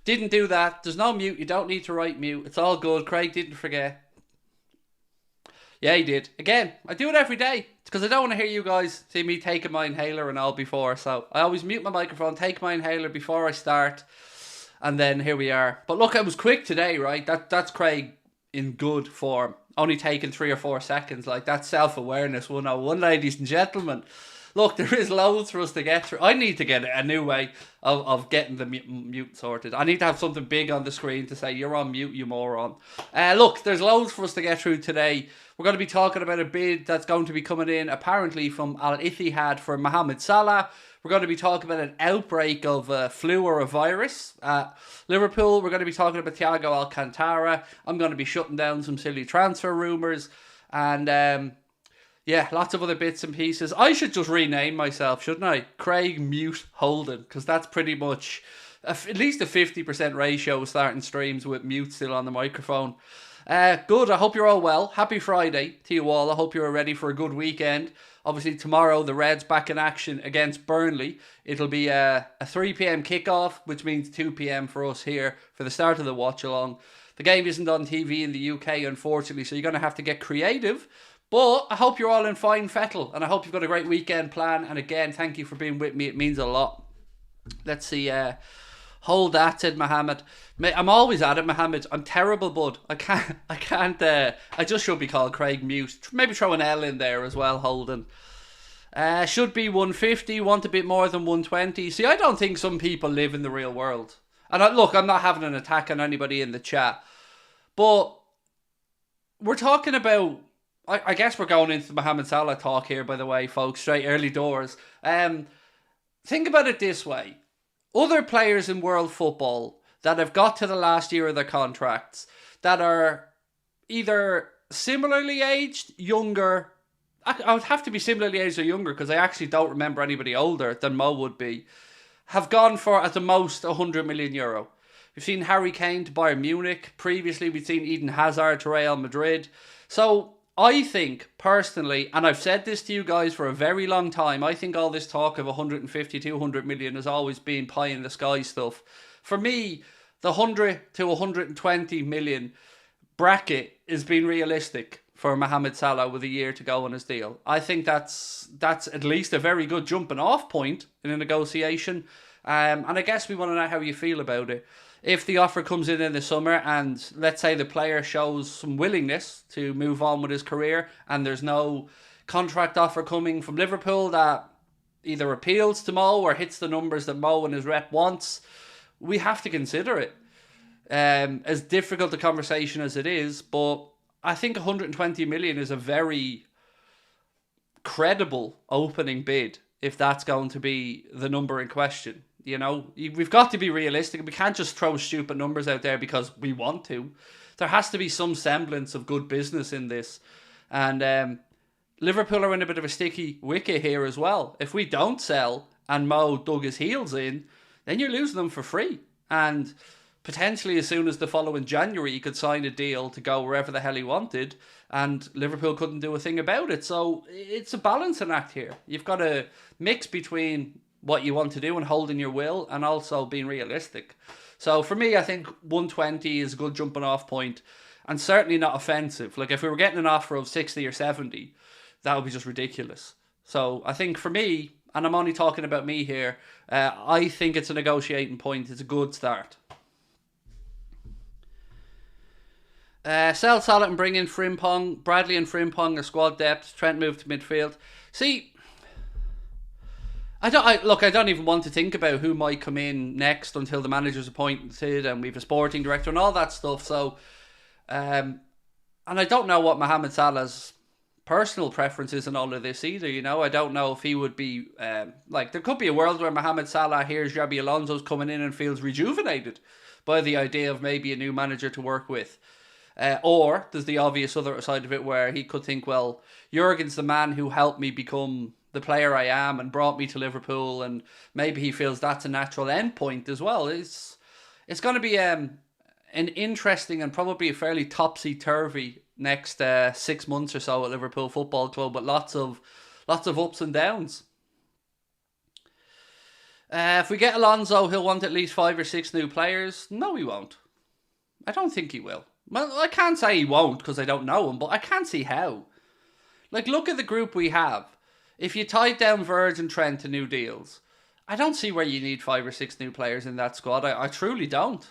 Didn't do that. There's no mute. You don't need to write mute. It's all good. Craig didn't forget. Yeah, he did. Again, I do it every day. It's because I don't want to hear you guys see me taking my inhaler and all before. So I always mute my microphone, take my inhaler before I start. And then here we are. But look, I was quick today, right? That's Craig in good form. Only taking 3 or 4 seconds. Like, that's self-awareness 101, ladies and gentlemen. Look, there is loads for us to get through. I need to get a new way of getting the mute sorted. I need to have something big on the screen to say, you're on mute, you moron. Look, there's loads for us to get through today. We're going to be talking about a bid that's going to be coming in, apparently, from AL-ITTIHAD for Mohamed Salah. We're going to be talking about an outbreak of a flu or a virus at Liverpool. We're going to be talking about Thiago Alcantara. I'm going to be shutting down some silly transfer rumours. And yeah, lots of other bits and pieces. I should just rename myself, shouldn't I? Craig Mute Houlden, because that's pretty much at least a 50% ratio starting streams with mute still on the microphone. Good, I hope you're all well. Happy Friday to you all. I hope you're ready for a good weekend. Obviously tomorrow the Reds back in action against Burnley. It'll be a 3 p.m. kickoff, which means 2 p.m. for us here for the start of the watch along. The game isn't on TV in the UK, unfortunately, so you're going to have to get creative. But I hope you're all in fine fettle, and I hope you've got a great weekend plan. And again, thank you for being with me. It means a lot. Let's see. Hold that, said Mohamed. Mate, I'm always at it, Mohamed. I'm terrible, bud. I can't. I just should be called Craig Mute. Maybe throw an L in there as well, Holden. Should be 150. Want a bit more than 120. See, I don't think some people live in the real world. And look, I'm not having an attack on anybody in the chat, but we're talking about. I guess we're going into the Mohamed Salah talk here, by the way, folks. Straight early doors. Think about it this way. Other players in world football that have got to the last year of their contracts that are either similarly aged, younger. I would have to be similarly aged or younger because I actually don't remember anybody older than Mo would be. Have gone for, at the most, €100 million. We've seen Harry Kane to Bayern Munich. Previously, we've seen Eden Hazard to Real Madrid. So I think, personally, and I've said this to you guys for a very long time, I think all this talk of 150, 200 million has always been pie in the sky stuff. For me, the 100 to 120 million bracket is being realistic for Mohamed Salah with a year to go on his deal. I think that's at least a very good jumping off point in a negotiation. And I guess we want to know how you feel about it. If the offer comes in the summer and let's say the player shows some willingness to move on with his career and there's no contract offer coming from Liverpool that either appeals to Mo or hits the numbers that Mo and his rep wants, we have to consider it. As difficult a conversation as it is, but I think 120 million is a very credible opening bid if that's going to be the number in question. You know, we've got to be realistic. We can't just throw stupid numbers out there because we want to. There has to be some semblance of good business in this. And Liverpool are in a bit of a sticky wicket here as well. If we don't sell and Mo dug his heels in, then you're losing them for free. And potentially as soon as the following January, he could sign a deal to go wherever the hell he wanted. And Liverpool couldn't do a thing about it. So it's a balancing act here. You've got to mix between what you want to do and holding your will and also being realistic. So for me, I think 120 is a good jumping off point and certainly not offensive. Like if we were getting an offer of 60 or 70, that would be just ridiculous. So I think for me, and I'm only talking about me here, I think it's a negotiating point. It's a good start. Sell Salah and bring in Frimpong. Bradley and Frimpong are squad depth. Trent moved to midfield. See, I don't even want to think about who might come in next until the manager's appointed and we've a sporting director and all that stuff. So, and I don't know what Mohamed Salah's personal preferences and all of this either. You know, I don't know if he would be like there could be a world where Mohamed Salah hears Xabi Alonso's coming in and feels rejuvenated by the idea of maybe a new manager to work with. Or there's the obvious other side of it where he could think, well, Jurgen's the man who helped me become the player I am and brought me to Liverpool, and maybe he feels that's a natural endpoint as well. It's going to be an interesting and probably a fairly topsy-turvy next 6 months or so at Liverpool Football Club with lots of ups and downs. If we get Alonso, he'll want at least 5 or 6 new players. No, he won't. I don't think he will. Well, I can't say he won't because I don't know him, but I can't see how. Like, look at the group we have. If you tied down Verge and Trent to new deals, I don't see where you need 5 or 6 new players in that squad. I truly don't.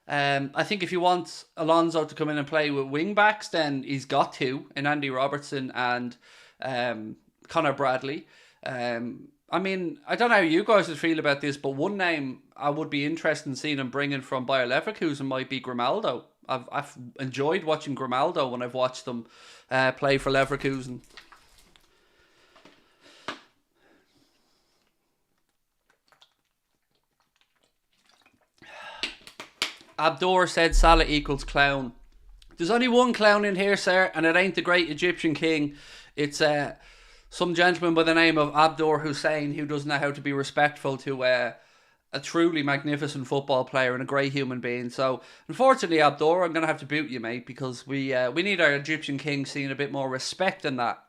I think if you want Alonso to come in and play with wing backs, then he's got to in Andy Robertson and Connor Bradley. I mean, I don't know how you guys would feel about this, but one name I would be interested in seeing him bringing from Bayer Leverkusen might be Grimaldo. I've enjoyed watching Grimaldo when I've watched them play for Leverkusen. Abdur said Salah equals clown. There's only one clown in here, sir, and it ain't the great Egyptian king. It's some gentleman by the name of Abdur Hussein who doesn't know how to be respectful to a truly magnificent football player and a great human being. So, unfortunately, Abdur, I'm going to have to boot you, mate, because we need our Egyptian king seeing a bit more respect than that.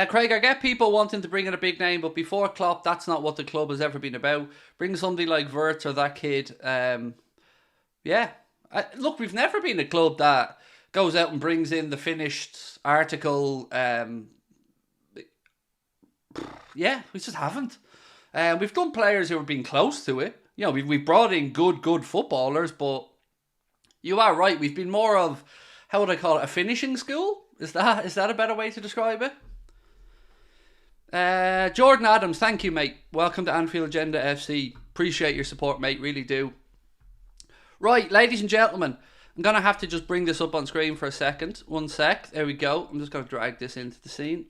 Craig, I get people wanting to bring in a big name, but before Klopp, that's not what the club has ever been about. Bring somebody like Wirtz or that kid. Look, we've never been a club that goes out and brings in the finished article. We just haven't. We've done players who have been close to it. You know, we've brought in good footballers, but you are right. We've been more of, how would I call it, a finishing school? Is that a better way to describe it? Jordan Adams, thank you, mate. Welcome to Anfield Agenda FC. Appreciate your support, mate. Really do. Right, ladies and gentlemen, I'm going to have to just bring this up on screen for a second. 1 sec. There we go. I'm just going to drag this into the scene.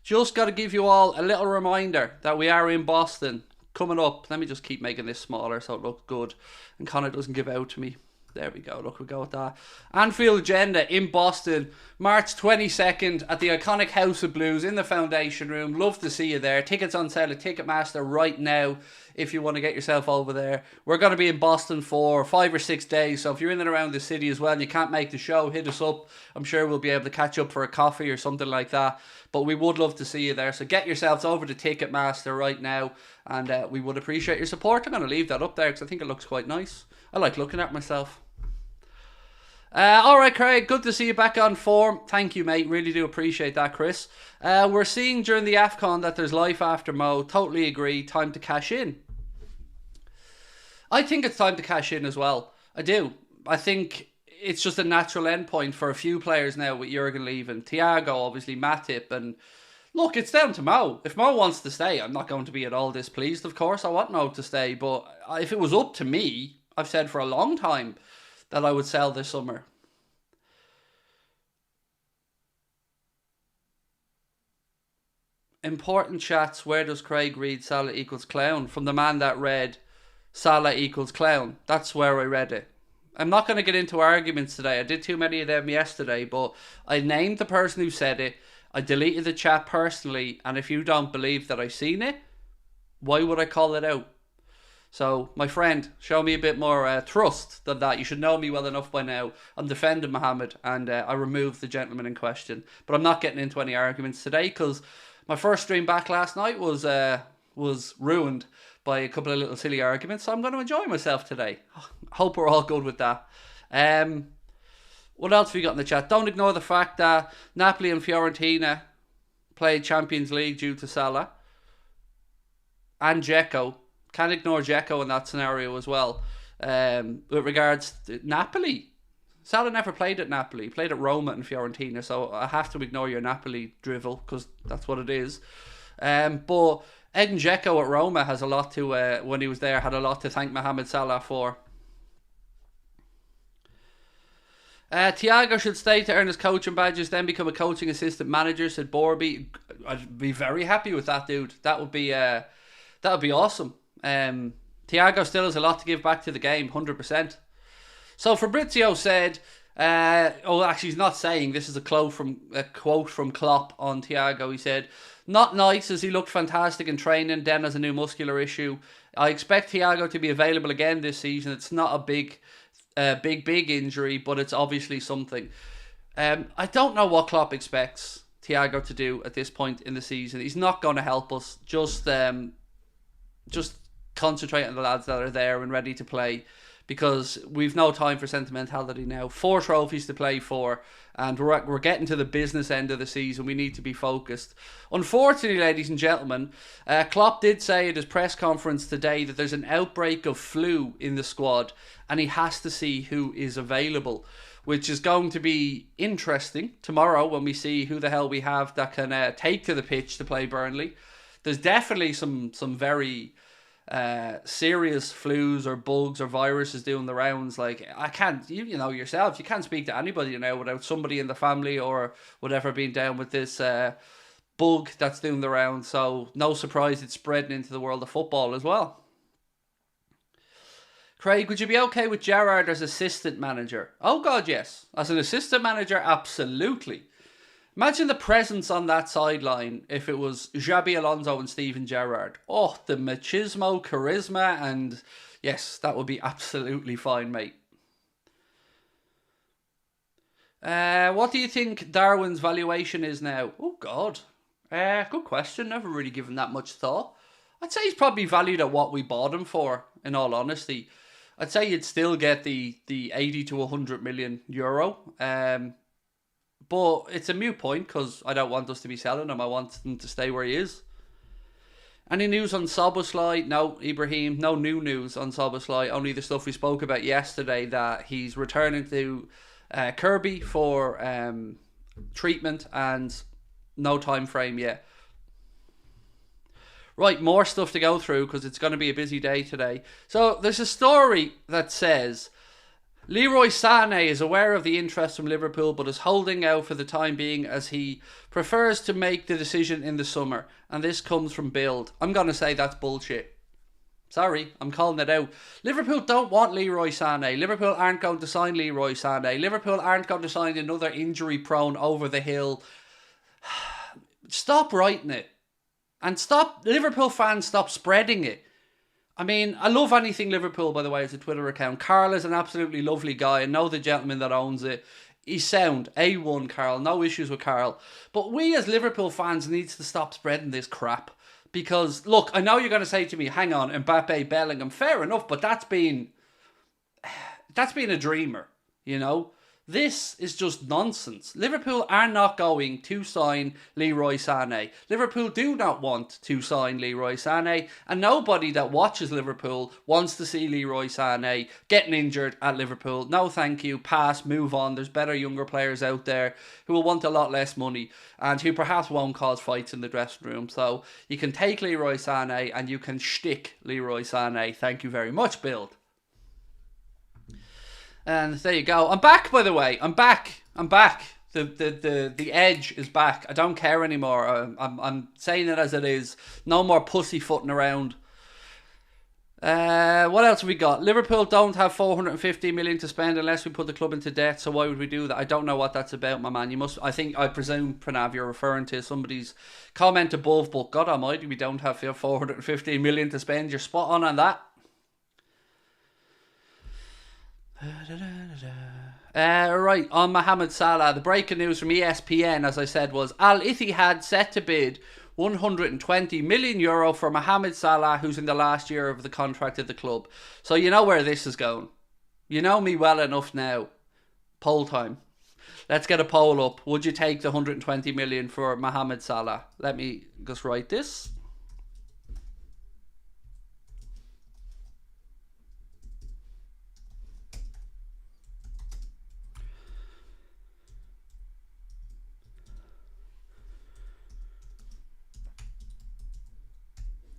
Just got to give you all a little reminder that we are in Boston coming up. Let me just keep making this smaller so it looks good and Connor doesn't give out to me. There we go. Look, we'll go with that. Anfield Agenda in Boston, March 22nd at the iconic House of Blues in the Foundation Room. Love to see you there. Tickets on sale at Ticketmaster right now if you want to get yourself over there. We're going to be in Boston for 5 or 6 days, so if you're in and around the city as well and you can't make the show, hit us up. I'm sure we'll be able to catch up for a coffee or something like that. But we would love to see you there, so get yourselves over to Ticketmaster right now, and we would appreciate your support. I'm going to leave that up there because I think it looks quite nice. I like looking at myself. Alright, Craig, good to see you back on form. Thank you, mate. Really do appreciate that, Chris. We're seeing during the AFCON that there's life after Mo. Totally agree. Time to cash in. I think it's time to cash in as well. I do. I think it's just a natural endpoint for a few players now with Jurgen leaving. Thiago, obviously, Matip, and look, it's down to Mo. If Mo wants to stay, I'm not going to be at all displeased, of course. I want Mo to stay, but if it was up to me, I've said for a long time that I would sell this summer. Important chats. Where does Craig read Salah equals clown? From the man that read Salah equals clown. That's where I read it. I'm not going to get into arguments today. I did too many of them yesterday, but I named the person who said it. I deleted the chat personally, and if you don't believe that I've seen it, why would I call it out? So, my friend, show me a bit more trust than that. You should know me well enough by now. I'm defending Mohamed, and I removed the gentleman in question. But I'm not getting into any arguments today, because my first stream back last night was ruined by a couple of little silly arguments. So I'm going to enjoy myself today. Hope we're all good with that. What else have we got in the chat? Don't ignore the fact that Napoli and Fiorentina played Champions League due to Salah. And Dzeko. Can't ignore Dzeko in that scenario as well. With regards to Napoli, Salah never played at Napoli. He played at Roma and Fiorentina, so I have to ignore your Napoli drivel because that's what it is. But Edin Dzeko at Roma has a lot to, when he was there, had a lot to thank Mohamed Salah for. Thiago should stay to earn his coaching badges, then become a coaching assistant manager, said Borby. I'd be very happy with that, dude. That would be awesome. Thiago still has a lot to give back to the game, 100%. So Fabrizio said, actually he's not saying, this is a quote from Klopp on Thiago. He said, not nice as he looked fantastic in training, then has a new muscular issue. I expect Thiago to be available again this season. It's not a big injury, but it's obviously something. I don't know what Klopp expects Thiago to do at this point in the season. He's not going to help us. Just concentrate on the lads that are there and ready to play, because we've no time for sentimentality now. 4 trophies to play for, and we're getting to the business end of the season. We need to be focused. Unfortunately, ladies and gentlemen, Klopp did say at his press conference today that there's an outbreak of flu in the squad, and he has to see who is available, which is going to be interesting tomorrow when we see who the hell we have that can take to the pitch to play Burnley. There's definitely some very serious flus or bugs or viruses doing the rounds. Like, I can't, you know yourself, you can't speak to anybody now without somebody in the family or whatever being down with this bug that's doing the rounds. So no surprise it's spreading into the world of football as well. Craig, would you be okay with Gerrard as assistant manager? Oh God, yes. As an assistant manager, absolutely. Imagine the presence on that sideline if it was Xabi Alonso and Steven Gerrard. Oh, the machismo, charisma, and yes, that would be absolutely fine, mate. What do you think Darwin's valuation is now? Oh, God. Good question. Never really given that much thought. I'd say he's probably valued at what we bought him for, in all honesty. I'd say you'd still get the 80 to 100 million euro. But it's a moot point because I don't want us to be selling him. I want him to stay where he is. Any news on Szoboszlai? No, Ibrahim. No new news on Szoboszlai. Only the stuff we spoke about yesterday, that he's returning to Kirby for treatment, and no time frame yet. Right, more stuff to go through because it's going to be a busy day today. So there's a story that says Leroy Sané is aware of the interest from Liverpool but is holding out for the time being as he prefers to make the decision in the summer. And this comes from Build. I'm going to say that's bullshit. Sorry, I'm calling it out. Liverpool don't want Leroy Sané. Liverpool aren't going to sign Leroy Sané. Liverpool aren't going to sign another injury-prone over-the-hill. Stop writing it. And Liverpool fans, stop spreading it. I mean, I love anything Liverpool, by the way, as a Twitter account. Carl is an absolutely lovely guy. I know the gentleman that owns it. He's sound. A1, Carl. No issues with Carl. But we as Liverpool fans needs to stop spreading this crap. Because, look, I know you're going to say to me, hang on, Mbappe, Bellingham, fair enough, but that's been a dreamer, you know? This is just nonsense. Liverpool are not going to sign Leroy Sané. Liverpool do not want to sign Leroy Sané, and nobody that watches Liverpool wants to see Leroy Sané getting injured at Liverpool. No thank you, pass, move on. There's better younger players out there who will want a lot less money and who perhaps won't cause fights in the dressing room. So you can take Leroy Sané and you can shtick Leroy Sané. Thank you very much, Build. And there you go. I'm back, by the way. I'm back. The edge is back. I don't care anymore. I'm saying it as it is. No more pussyfooting around. What else have we got? Liverpool don't have 450 million to spend unless we put the club into debt. So why would we do that? I don't know what that's about, my man. I presume, Pranav, you're referring to somebody's comment above. But God Almighty, we don't have 450 million to spend. You're spot on that. Right, on Mohamed Salah, the breaking news from ESPN, as I said, was AL-ITTIHAD set to bid 120 million euro for Mohamed Salah, who's in the last year of the contract at the club. So you know where this is going. You know me well enough now. Poll time. Let's get a poll up. Would you take the 120 million for Mohamed Salah? Let me just write this.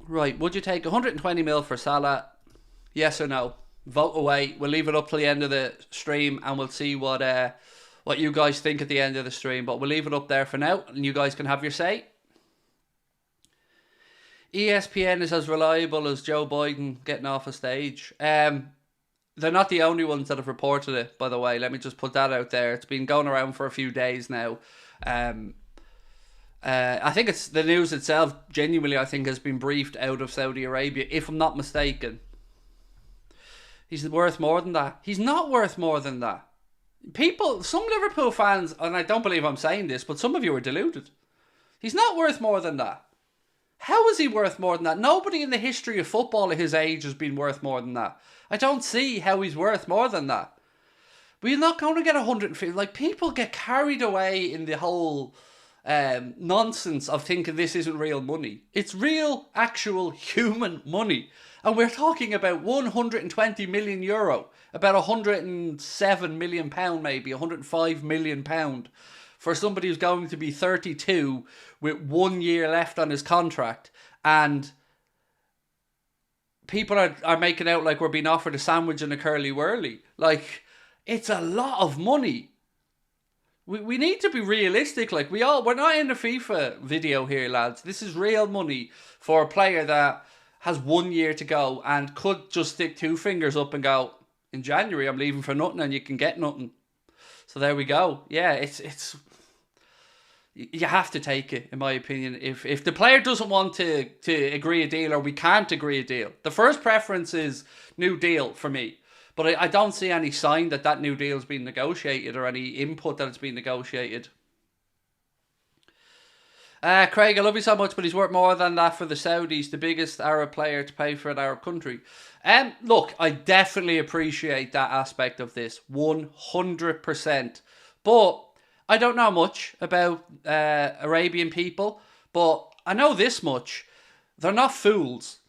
Right, would you take 120 mil for Salah? Yes or no? Vote away. We'll leave it up till the end of the stream and we'll see what you guys think at the end of the stream. But we'll leave it up there for now and you guys can have your say. ESPN is as reliable as Joe Biden getting off a stage. They're not the only ones that have reported it, by the way. Let me just put that out there. It's been going around for a few days now. I think it's the news itself, genuinely, I think, has been briefed out of Saudi Arabia, if I'm not mistaken. He's worth more than that. He's not worth more than that. some Liverpool fans, and I don't believe I'm saying this, but some of you are deluded. He's not worth more than that. How is he worth more than that? Nobody in the history of football at his age has been worth more than that. I don't see how he's worth more than that. We're not going to get 150. Like, people get carried away in the whole nonsense of thinking this isn't real money. It's real, actual human money. And we're talking about 120 million euro, about 107 million pound, maybe 105 million pound for somebody who's going to be 32 with 1 year left on his contract. And people are making out like we're being offered a sandwich and a curly whirly. Like, it's a lot of money. We need to be realistic. Like, we're not in a FIFA video here, lads. This is real money for a player that has 1 year to go and could just stick two fingers up and go, in January I'm leaving for nothing, and you can get nothing. So there we go. Yeah, it's you have to take it, in my opinion. If the player doesn't want to agree a deal, or we can't agree a deal, the first preference is new deal for me. But I don't see any sign that new deal's been negotiated, or any input that it's been negotiated. Craig, I love you so much, but he's worth more than that for the Saudis, the biggest Arab player to pay for an Arab country. Look, I definitely appreciate that aspect of this, 100%. But I don't know much about Arabian people, but I know this much. They're not fools.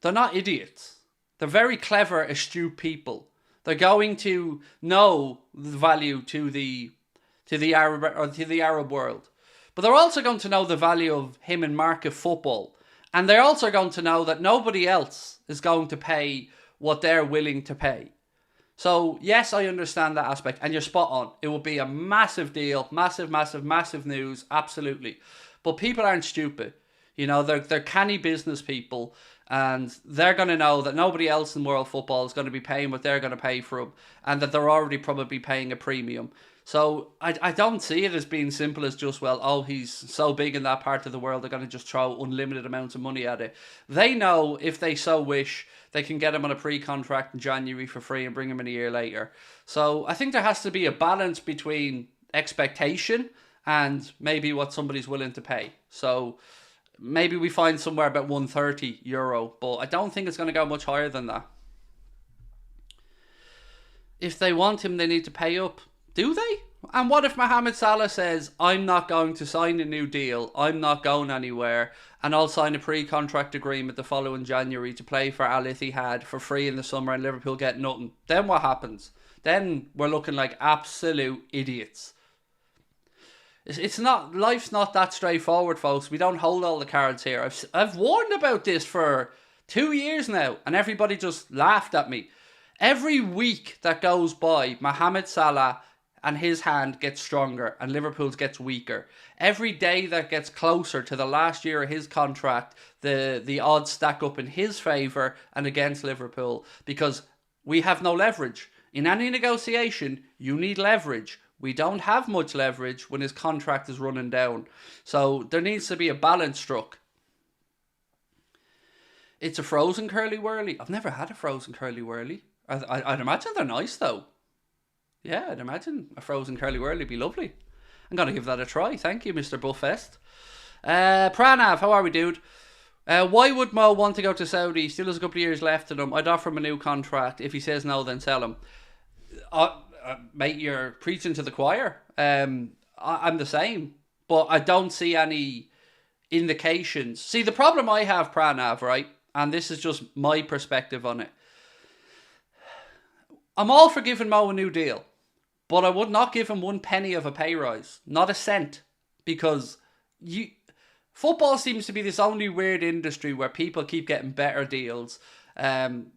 They're not idiots. They're very clever, astute people. They're going to know the value to the Arab world. But they're also going to know the value of him in market football. And they're also going to know that nobody else is going to pay what they're willing to pay. So, yes, I understand that aspect, and you're spot on. It will be a massive deal, massive news, absolutely. But people aren't stupid. You know, they're canny business people, and they're going to know that nobody else in world football is going to be paying what they're going to pay for him, and that they're already probably paying a premium. So I don't see it as being simple as just, well, oh, he's so big in that part of the world, they're going to just throw unlimited amounts of money at it. They know, if they so wish, they can get him on a pre-contract in January for free and bring him in a year later. So I think there has to be a balance between expectation and maybe what somebody's willing to pay. So maybe we find somewhere about €130, but I don't think it's going to go much higher than that. If they want him, they need to pay up. Do they? And what if Mohamed Salah says, I'm not going to sign a new deal, I'm not going anywhere, and I'll sign a pre-contract agreement the following January to play for AL-ITTIHAD for free in the summer, and Liverpool get nothing? Then what happens? Then we're looking like absolute idiots. It's not, life's not that straightforward, folks. We don't hold all the cards here. I've warned about this for 2 years now, and everybody just laughed at me. Every week that goes by, Mohamed Salah and his hand gets stronger and Liverpool's gets weaker. Every day that gets closer to the last year of his contract, the odds stack up in his favour and against Liverpool, because we have no leverage. In any negotiation, you need leverage. We don't have much leverage when his contract is running down. So there needs to be a balance struck. It's a frozen curly whirly. I've never had a frozen curly whirly. I'd imagine they're nice though. Yeah, I'd imagine a frozen curly whirly would be lovely. I'm going to give that a try. Thank you, Mr. Buffest. Pranav, how are we, dude? Why would Mo want to go to Saudi? He still has a couple of years left in him. I'd offer him a new contract. If he says no, then sell him. Mate, you're preaching to the choir. I'm the same. But I don't see any indications. See, the problem I have, Pranav, right? And this is just my perspective on it. I'm all for giving Mo a new deal. But I would not give him 1 penny of a pay rise. Not a cent. Because football seems to be this only weird industry where people keep getting better deals,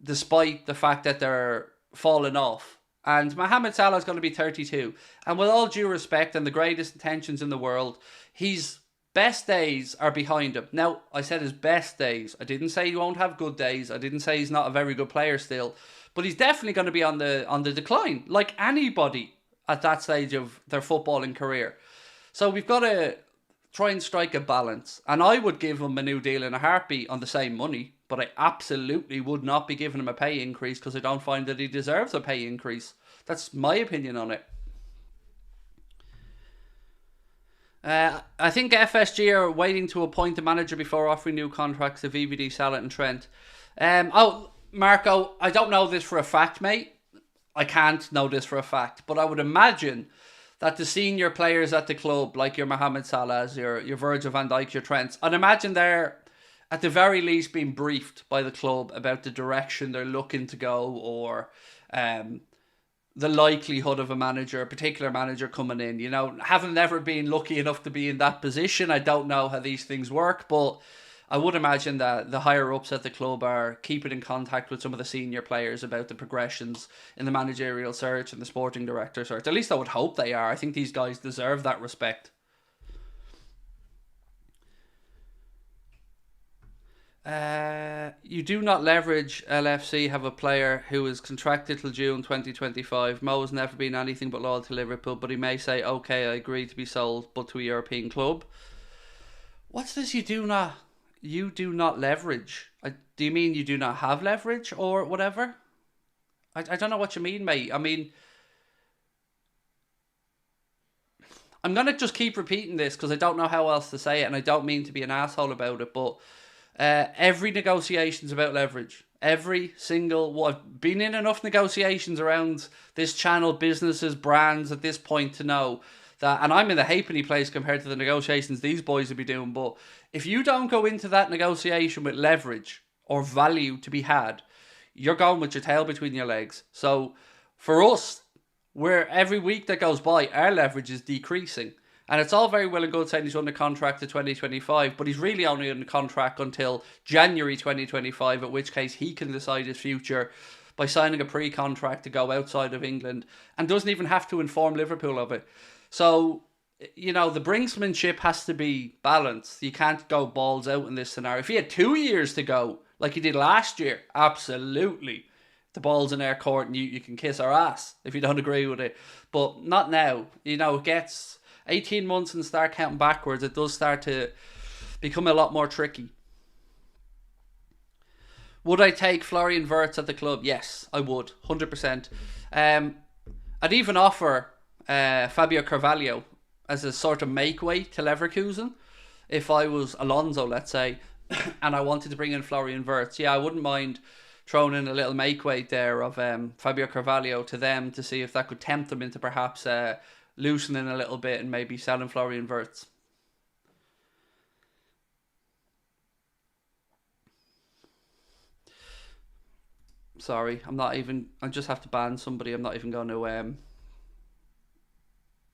despite the fact that they're falling off. And Mohamed Salah is going to be 32. And with all due respect and the greatest intentions in the world, his best days are behind him. Now, I said his best days. I didn't say he won't have good days. I didn't say he's not a very good player still. But he's definitely going to be on the decline, like anybody at that stage of their footballing career. So we've got to try and strike a balance. And I would give him a new deal in a heartbeat on the same money, but I absolutely would not be giving him a pay increase because I don't find that he deserves a pay increase. That's my opinion on it. I think FSG are waiting to appoint a manager before offering new contracts to VVD, Salah and Trent. Marco, I don't know this for a fact, mate. I can't know this for a fact, but I would imagine that the senior players at the club, like your Mohamed Salahs, your Virgil van Dijk, your Trents, I'd imagine they're at the very least being briefed by the club about the direction they're looking to go, or the likelihood of a particular manager coming in. You know, having never been lucky enough to be in that position, I don't know how these things work, but I would imagine that the higher ups at the club are keeping in contact with some of the senior players about the progressions in the managerial search and the sporting director search. At least I would hope they are. I think these guys deserve that respect. You do not leverage LFC have a player who is contracted till June 2025. Mo has never been anything but loyal to Liverpool, but he may say, okay, I agree to be sold, but to a European club. What's this you do not leverage? Do you mean you do not have leverage or whatever? I don't know what you mean, mate. I mean, I'm going to just keep repeating this because I don't know how else to say it, and I don't mean to be an asshole about it, but every negotiation's about leverage. Every single one. I've been in enough negotiations around this channel, businesses, brands at this point to know that, and I'm in the halfpenny place compared to the negotiations these boys will be doing, but if you don't go into that negotiation with leverage or value to be had, you're going with your tail between your legs. So for us, where every week that goes by, our leverage is decreasing. And it's all very well and good saying he's under contract to 2025, but he's really only under contract until January 2025, at which case he can decide his future by signing a pre-contract to go outside of England and doesn't even have to inform Liverpool of it. So, you know, the brinksmanship has to be balanced. You can't go balls out in this scenario. If he had 2 years to go, like he did last year, absolutely. The ball's in our court and you can kiss our ass if you don't agree with it. But not now. You know, it gets 18 months and start counting backwards, it does start to become a lot more tricky. Would I take Florian Wirtz at the club? Yes, I would, 100%. I'd even offer Fabio Carvalho as a sort of make weight to Leverkusen if I was Alonso, let's say, and I wanted to bring in Florian Wirtz. Yeah, I wouldn't mind throwing in a little make weight there of Fabio Carvalho to them to see if that could tempt them into perhaps loosening a little bit and maybe selling Florian Wirtz. Sorry, I just have to ban somebody. I'm not even going to,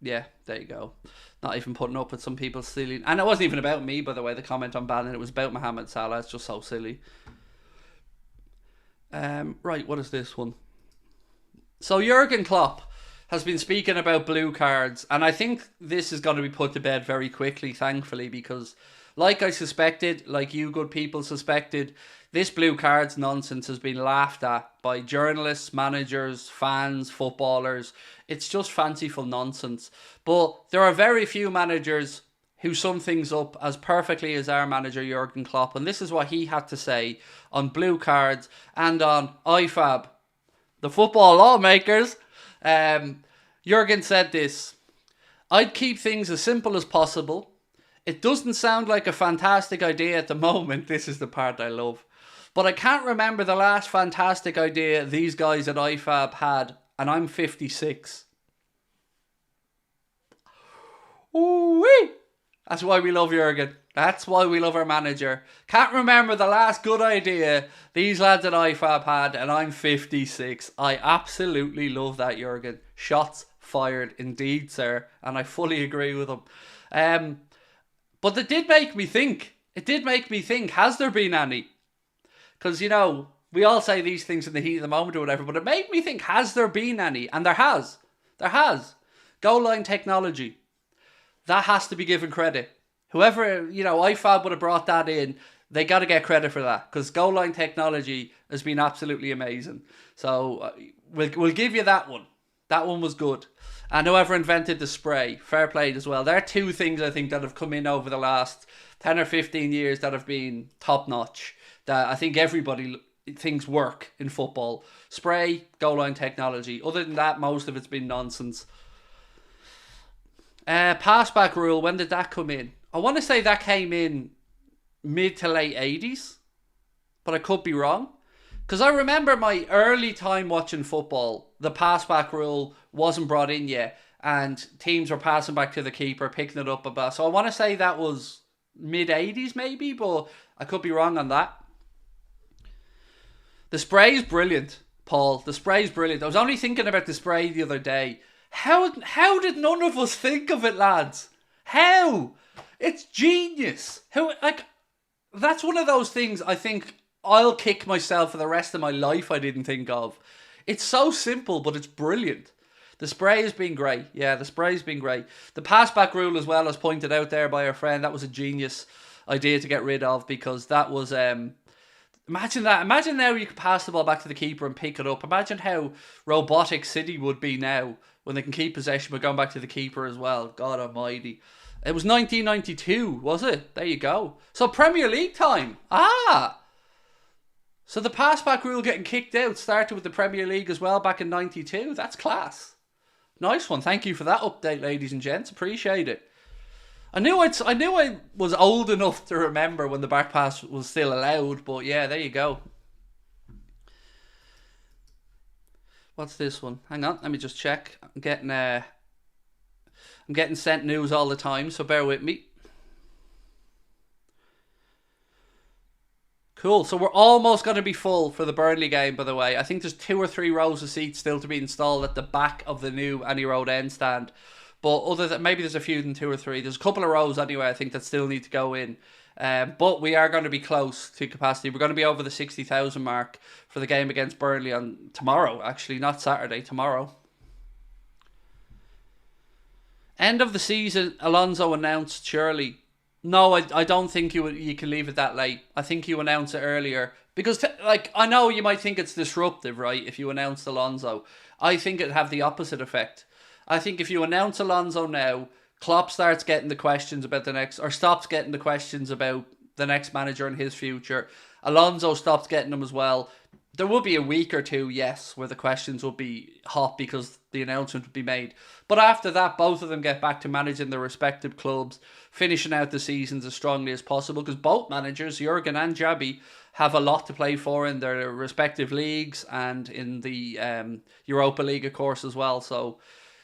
yeah, there you go. Not even putting up with some people stealing. And it wasn't even about me, by the way, the comment on banning. It was about Mohamed Salah. It's just so silly. Right, what is this one? So Jurgen Klopp has been speaking about blue cards, and I think this is going to be put to bed very quickly, thankfully, because like I suspected, like you good people suspected, this blue cards nonsense has been laughed at by journalists, managers, fans, footballers. It's just fanciful nonsense. But there are very few managers who sum things up as perfectly as our manager Jurgen Klopp, and this is what he had to say on blue cards and on IFAB, the football lawmakers. Jurgen said this: I'd keep things as simple as possible. It doesn't sound like a fantastic idea at the moment. This is the part I love. But I can't remember the last fantastic idea these guys at IFAB had, and I'm 56. Ooh-wee! That's why we love Jurgen. That's why we love our manager. Can't remember the last good idea these lads at IFAB had, and I'm 56. I absolutely love that, Jurgen. Shots fired indeed, sir. And I fully agree with him. But it did make me think. Has there been any? Because, you know, we all say these things in the heat of the moment or whatever, but it made me think, has there been any? And there has. There has. Goal line technology. That has to be given credit. Whoever, you know, IFAB would have brought that in, they got to get credit for that, because goal line technology has been absolutely amazing. So we'll give you that one. That one was good. And whoever invented the spray, fair play as well. There are two things I think that have come in over the last 10 or 15 years that have been top notch, that I think everybody thinks work in football. Spray, goal line technology. Other than that, most of it's been nonsense. Pass-back rule, when did that come in? I want to say that came in mid to late 80s, but I could be wrong. Because I remember my early time watching football, the pass-back rule wasn't brought in yet, and teams were passing back to the keeper, picking it up about. So I want to say that was mid-80s maybe, but I could be wrong on that. The spray is brilliant, Paul. The spray is brilliant. I was only thinking about the spray the other day. How did none of us think of it, lads? How? It's genius. How, like, that's one of those things I think I'll kick myself for the rest of my life I didn't think of. It's so simple, but it's brilliant. The spray has been great. Yeah, the spray's been great. The pass-back rule as well, as pointed out there by our friend, that was a genius idea to get rid of, because that was... imagine that. Imagine now you could pass the ball back to the keeper and pick it up. Imagine how robotic City would be now when they can keep possession but going back to the keeper as well. God almighty. It was 1992, was it? There you go. So Premier League time. So the pass-back rule getting kicked out started with the Premier League as well back in 92. That's class. Nice one. Thank you for that update, ladies and gents. Appreciate it. I knew I was old enough to remember when the back pass was still allowed, but yeah, there you go. What's this one? Hang on, let me just check. I'm getting sent news all the time, so bear with me. Cool, so we're almost going to be full for the Burnley game, by the way. I think there's 2 or 3 rows of seats still to be installed at the back of the new Annie Road end stand. But other than, maybe there's a few than 2 or 3. There's a couple of rows anyway, I think, that still need to go in. But we are going to be close to capacity. We're going to be over the 60,000 mark for the game against Burnley on tomorrow, actually, not Saturday, tomorrow. End of the season, Alonso announced, surely. No, I don't think you can leave it that late. I think you announce it earlier. Because, I know you might think it's disruptive, right, if you announced Alonso. I think it'd have the opposite effect. I think if you announce Alonso now, Klopp starts getting the questions about the next, or stops getting the questions about the next manager and his future. Alonso stops getting them as well. There will be a week or two, yes, where the questions will be hot because the announcement will be made. But after that, both of them get back to managing their respective clubs, finishing out the seasons as strongly as possible, because both managers, Jurgen and Xabi, have a lot to play for in their respective leagues and in the Europa League, of course, as well. So,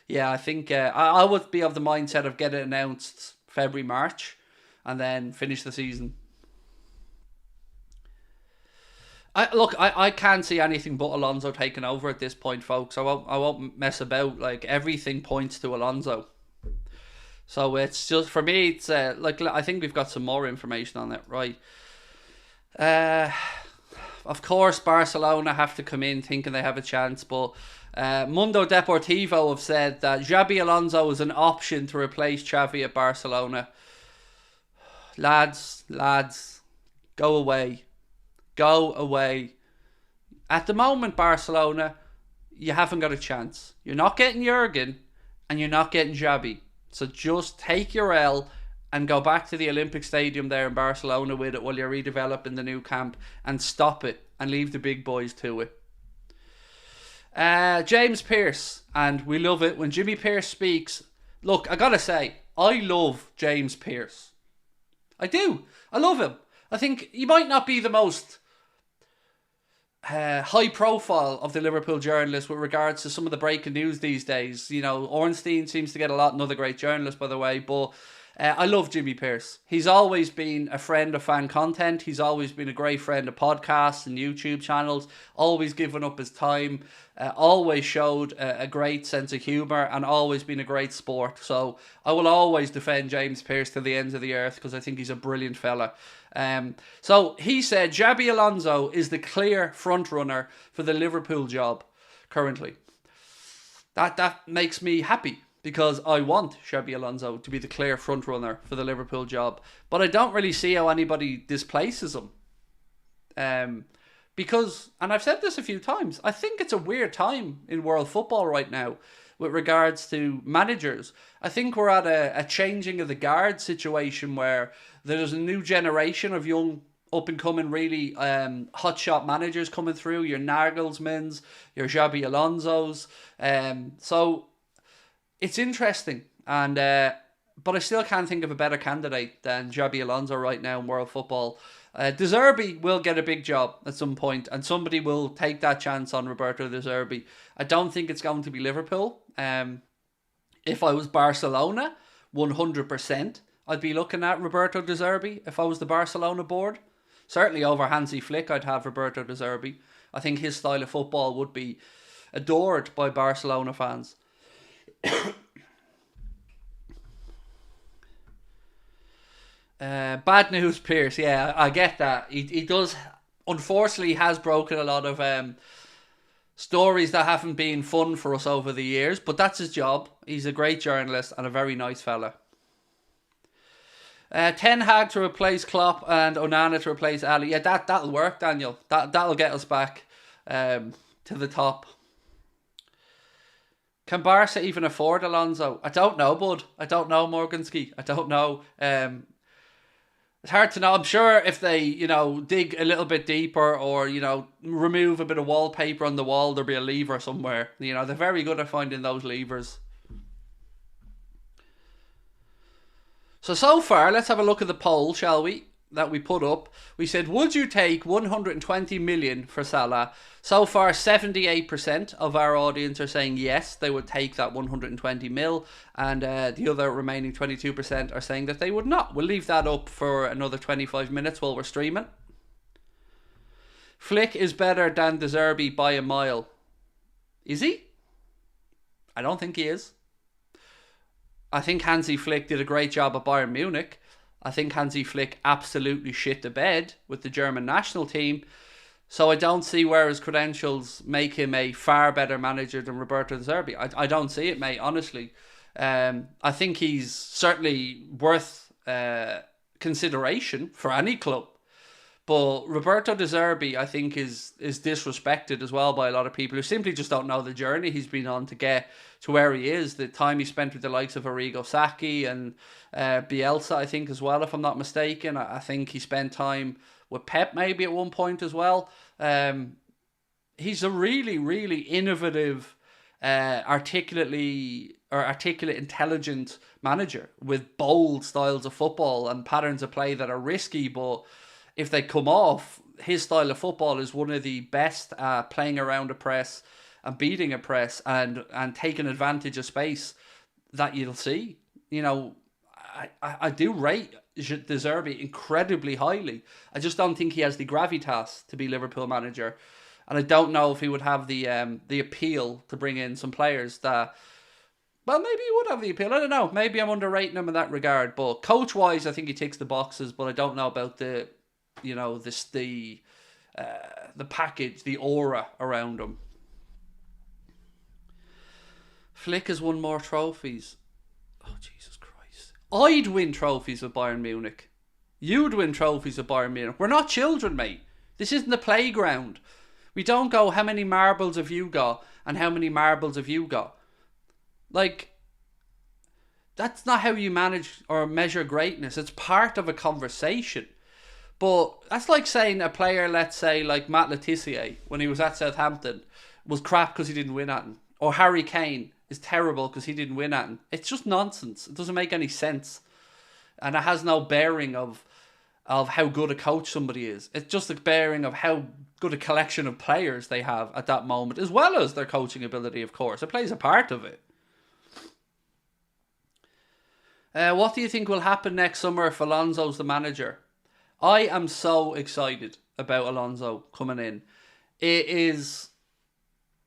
yeah, I think I would be of the mindset of getting it announced February, March, and then finish the season. I can't see anything but Alonso taking over at this point, folks. I won't mess about. Like, everything points to Alonso. So it's just, for me, it's I think we've got some more information on it, right? Of course, Barcelona have to come in thinking they have a chance, but Mundo Deportivo have said that Xabi Alonso is an option to replace Xavi at Barcelona. Lads, go away. Go away. At the moment, Barcelona, you haven't got a chance. You're not getting Jurgen and you're not getting Xabi. So just take your L and go back to the Olympic Stadium there in Barcelona with it while you're redeveloping the new camp, and stop it and leave the big boys to it. James Pearce, and we love it when Jimmy Pearce speaks. Look, I gotta say, I love James Pearce. I do. I love him. I think he might not be the most high profile of the Liverpool journalists with regards to some of the breaking news these days. You know, Ornstein seems to get a lot, another great journalist, by the way, but I love Jimmy Pearce. He's always been a friend of fan content. He's always been a great friend of podcasts and YouTube channels, always given up his time, always showed a great sense of humour, and always been a great sport. So I will always defend James Pearce to the ends of the earth, because I think he's a brilliant fella. So he said Xabi Alonso is the clear front runner for the Liverpool job currently. That makes me happy, because I want Xabi Alonso to be the clear front runner for the Liverpool job, but I don't really see how anybody displaces him. Because, and I've said this a few times, I think it's a weird time in world football right now with regards to managers. I think we're at a changing of the guard situation where there's a new generation of young up-and-coming, really hotshot managers coming through. Your Nagelsmans, your Xabi Alonsos. So it's interesting. And but I still can't think of a better candidate than Xabi Alonso right now in world football. De Zerbi will get a big job at some point, and somebody will take that chance on Roberto De Zerbi. I don't think it's going to be Liverpool. If I was Barcelona, 100%, I'd be looking at Roberto De Zerbi if I was the Barcelona board. Certainly over Hansi Flick, I'd have Roberto De Zerbi. I think his style of football would be adored by Barcelona fans. Bad news, Pierce. Yeah, I get that. He does, unfortunately, has broken a lot of stories that haven't been fun for us over the years, but that's his job. He's a great journalist and a very nice fella. Ten Hag to replace Klopp and Onana to replace Ali. Yeah, that'll work, Daniel. That'll get us back to the top. Can Barca even afford Alonso? I don't know, bud. I don't know, Morganski. I don't know. It's hard to know. I'm sure if they, dig a little bit deeper or, remove a bit of wallpaper on the wall, there'll be a lever somewhere. They're very good at finding those levers. So far, let's have a look at the poll, shall we? That we put up. We said, would you take 120 million for Salah? So far, 78% of our audience are saying yes, they would take that 120 mil. And the other remaining 22% are saying that they would not. We'll leave that up for another 25 minutes while we're streaming. Flick is better than De Zerbi by a mile. Is he? I don't think he is. I think Hansi Flick did a great job at Bayern Munich. I think Hansi Flick absolutely shit the bed with the German national team. So I don't see where his credentials make him a far better manager than Roberto De Zerbi. I don't see it, mate, honestly. I think he's certainly worth consideration for any club. But Roberto De Zerbi, I think, is disrespected as well by a lot of people who simply just don't know the journey he's been on to get to where he is. The time he spent with the likes of Arrigo Sacchi and Bielsa, I think, as well, if I'm not mistaken. I think he spent time with Pep maybe at one point as well. He's a really, really innovative, articulate, intelligent manager with bold styles of football and patterns of play that are risky, but if they come off, his style of football is one of the best at playing around a press and beating a press and taking advantage of space that you'll see. I do rate De Zerbi incredibly highly. I just don't think he has the gravitas to be Liverpool manager. And I don't know if he would have the appeal to bring in some players that... Well, maybe he would have the appeal. I don't know. Maybe I'm underrating him in that regard. But coach-wise, I think he ticks the boxes. But I don't know about the package, the aura around him. Flick has won more trophies. Oh, Jesus Christ. I'd win trophies with Bayern Munich. You'd win trophies with Bayern Munich. We're not children, mate. This isn't the playground. We don't go, how many marbles have you got and how many marbles have you got? Like, that's not how you manage or measure greatness. It's part of a conversation. But that's like saying a player, let's say, like Matt Letizia, when he was at Southampton, was crap because he didn't win at him. Or Harry Kane is terrible because he didn't win at him. It's just nonsense. It doesn't make any sense. And it has no bearing of how good a coach somebody is. It's just a bearing of how good a collection of players they have at that moment, as well as their coaching ability, of course. It plays a part of it. What do you think will happen next summer if Alonso's the manager? I am so excited about Alonso coming in. It is,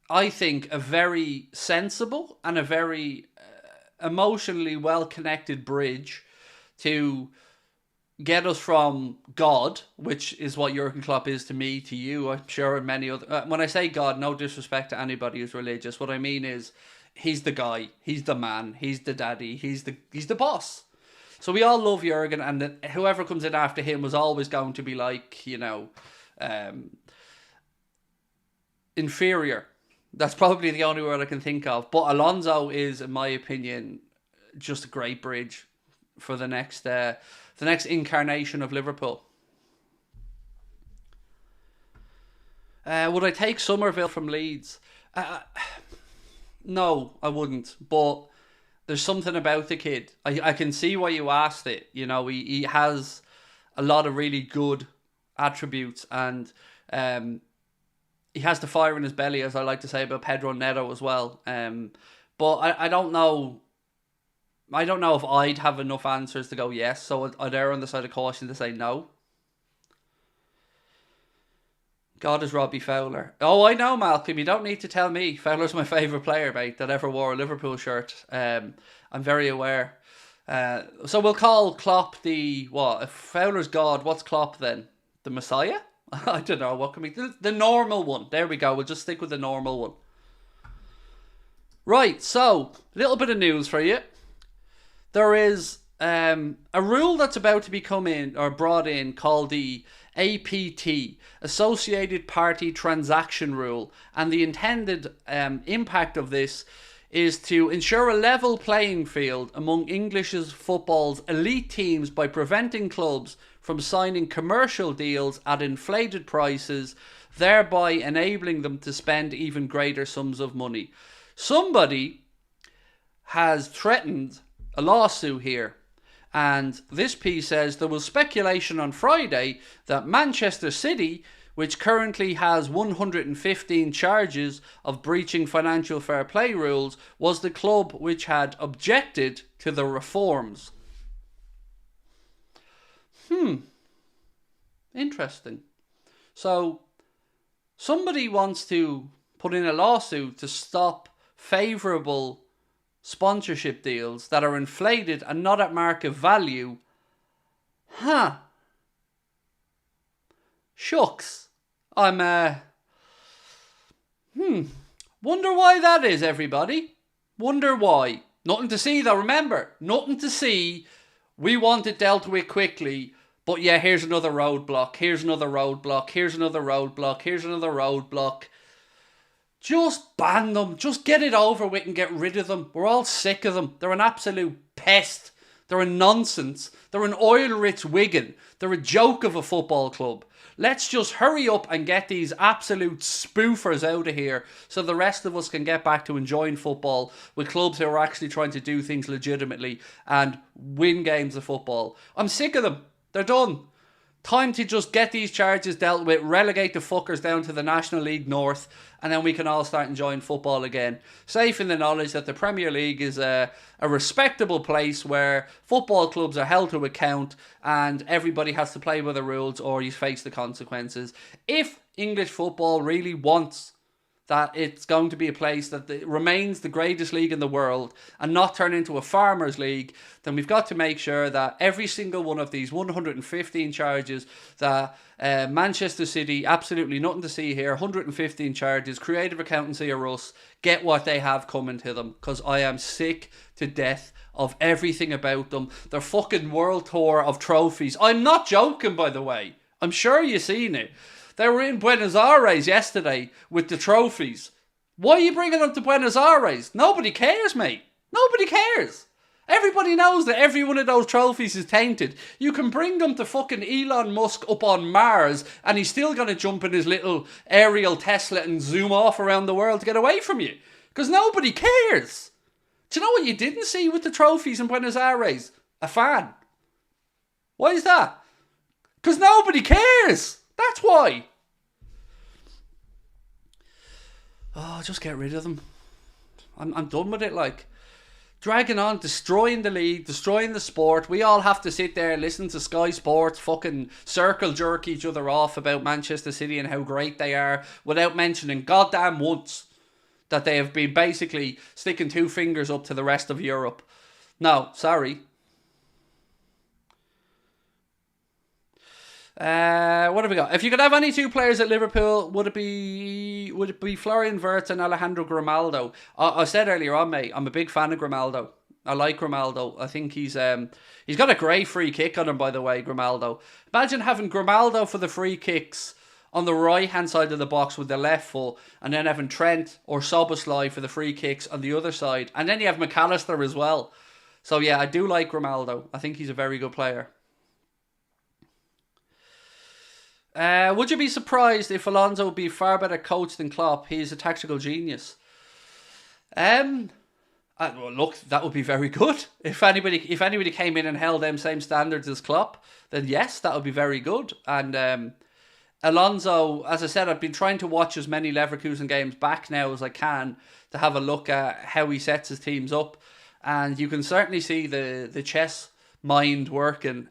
I think, a very sensible and a very emotionally well-connected bridge to get us from God, which is what Jurgen Klopp is to me, to you, I'm sure, and many other... when I say God, no disrespect to anybody who's religious. What I mean is, he's the guy, he's the man, he's the daddy, he's the boss. So we all love Jurgen, and whoever comes in after him was always going to be like, inferior. That's probably the only word I can think of. But Alonso is, in my opinion, just a great bridge for the next incarnation of Liverpool. Would I take Somerville from Leeds? No, I wouldn't. But There's something about the kid. I can see why you asked it. You know, he has a lot of really good attributes, and he has the fire in his belly, as I like to say about Pedro Neto as well. But I don't know. I don't know if I'd have enough answers to go yes, so I'd err on the side of caution to say no. God is Robbie Fowler. Oh, I know, Malcolm. You don't need to tell me. Fowler's my favourite player, mate, that ever wore a Liverpool shirt. I'm very aware. So we'll call Klopp the, what? If Fowler's God, what's Klopp then? The Messiah? I don't know. What can we... The normal one. There we go. We'll just stick with the normal one. Right, so, a little bit of news for you. There is a rule that's about to be brought in called the APT, Associated Party Transaction Rule, and the intended impact of this is to ensure a level playing field among English football's elite teams by preventing clubs from signing commercial deals at inflated prices, thereby enabling them to spend even greater sums of money. Somebody has threatened a lawsuit here. And this piece says there was speculation on Friday that Manchester City, which currently has 115 charges of breaching financial fair play rules, was the club which had objected to the reforms. Interesting. So, somebody wants to put in a lawsuit to stop favourable sponsorship deals that are inflated and not at market value. Shucks. I'm wonder why that is, everybody. Wonder why. Nothing to see though, remember. Nothing to see. We want it dealt with quickly. But yeah, here's another roadblock. Here's another roadblock. Here's another roadblock. Here's another roadblock. Just ban them. Just get it over with and get rid of them. We're all sick of them. They're an absolute pest. They're a nonsense. They're an oil-rich Wigan. They're a joke of a football club. Let's just hurry up and get these absolute spoofers out of here so the rest of us can get back to enjoying football with clubs who are actually trying to do things legitimately and win games of football. I'm sick of them. They're done. Time to just get these charges dealt with, relegate the fuckers down to the National League North, and then we can all start enjoying football again. Safe in the knowledge that the Premier League is a respectable place where football clubs are held to account and everybody has to play by the rules or you face the consequences. If English football really wants that it's going to be a place that remains the greatest league in the world and not turn into a farmers league, then we've got to make sure that every single one of these 115 charges that Manchester City, absolutely nothing to see here, 115 charges, creative accountancy or us, get what they have coming to them, because I am sick to death of everything about them. Their fucking world tour of trophies. I'm not joking, by the way. I'm sure you've seen it. They were in Buenos Aires yesterday with the trophies. Why are you bringing them to Buenos Aires? Nobody cares, mate. Nobody cares. Everybody knows that every one of those trophies is tainted. You can bring them to fucking Elon Musk up on Mars and he's still going to jump in his little aerial Tesla and zoom off around the world to get away from you. Because nobody cares. Do you know what you didn't see with the trophies in Buenos Aires? A fan. Why is that? Because nobody cares. That's why. Oh, just get rid of them. I'm done with it, like. Dragging on, destroying the league, destroying the sport. We all have to sit there, listen to Sky Sports fucking circle jerk each other off about Manchester City and how great they are without mentioning goddamn once that they have been basically sticking two fingers up to the rest of Europe. No, sorry. What have we got? If you could have any two players at Liverpool, would it be Florian Wirtz and Alejandro Grimaldo? I said earlier on, mate, I'm a big fan of Grimaldo. I like Grimaldo. I think he's got a great free kick on him, by the way, Grimaldo. Imagine having Grimaldo for the free kicks on the right hand side of the box with the left foot, and then having Trent or Szoboszlai for the free kicks on the other side, and then you have McAllister as well. So yeah, I do like Grimaldo. I think he's a very good player. Would you be surprised if Alonso would be a far better coach than Klopp? He's a tactical genius. I Well, look, that would be very good. If anybody came in and held them same standards as Klopp, then yes, that would be very good. And Alonso, as I said, I've been trying to watch as many Leverkusen games back now as I can to have a look at how he sets his teams up, and you can certainly see the chess mind working.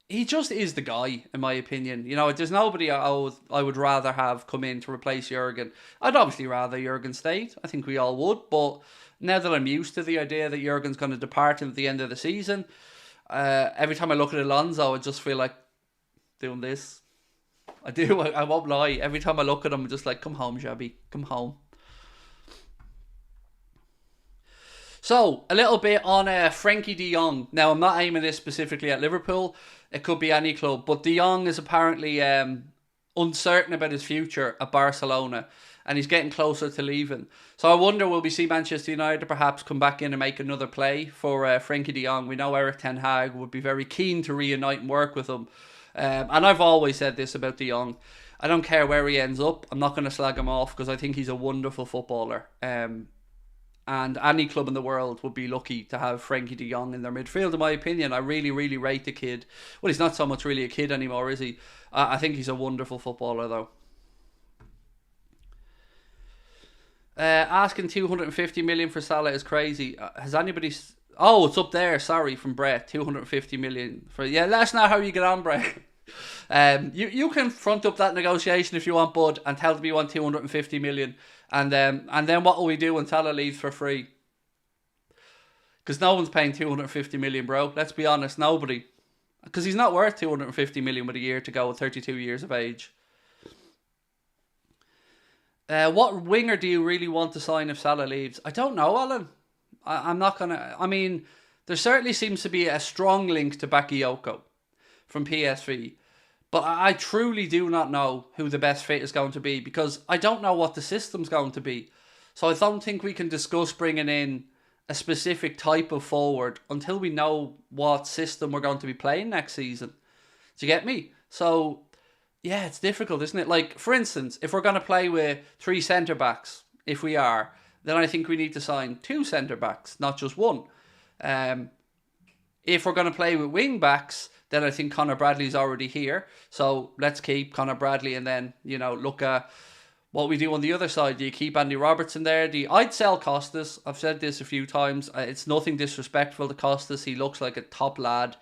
He just is the guy, in my opinion. You know, there's nobody I would rather have come in to replace Jurgen. I'd obviously rather Jurgen stayed. I think we all would. But now that I'm used to the idea that Jurgen's going to depart at the end of the season, every time I look at Alonso, I just feel like doing this. I do. I won't lie. Every time I look at him, I'm just like, come home, Xabi. Come home. So, a little bit on Frankie de Jong. Now, I'm not aiming this specifically at Liverpool. It could be any club. But de Jong is apparently uncertain about his future at Barcelona. And he's getting closer to leaving. So I wonder, will we see Manchester United perhaps come back in and make another play for Frankie de Jong? We know Erik ten Hag would be very keen to reunite and work with him. And I've always said this about de Jong. I don't care where he ends up. I'm not going to slag him off because I think he's a wonderful footballer. And any club in the world would be lucky to have Frankie de Jong in their midfield, in my opinion. I really, really rate the kid. Well, he's not so much really a kid anymore, is he? I think he's a wonderful footballer, though. Asking 250 million for Salah is crazy. Has anybody... Oh, it's up there. Sorry, from Brett. 250 million for... Yeah, let us know how you get on, Brett. You can front up that negotiation if you want, bud, and tell them you want 250 million. And then what will we do when Salah leaves for free? Because no one's paying 250 million, bro. Let's be honest, nobody. Because he's not worth 250 million with a year to go at 32 years of age. What winger do you really want to sign if Salah leaves? I don't know, Alan. I'm not going to... I mean, there certainly seems to be a strong link to Bakayoko from PSV. But I truly do not know who the best fit is going to be because I don't know what the system's going to be. So I don't think we can discuss bringing in a specific type of forward until we know what system we're going to be playing next season. Do you get me? So, yeah, it's difficult, isn't it? Like, for instance, if we're going to play with 3 centre-backs, if we are, then I think we need to sign 2 centre-backs, not just 1. If we're going to play with wing-backs, then I think Conor Bradley's already here. So let's keep Conor Bradley and then, you know, look at what we do on the other side. Do you keep Andy Robertson there? I'd sell Costas. I've said this a few times. It's nothing disrespectful to Costas. He looks like a top lad.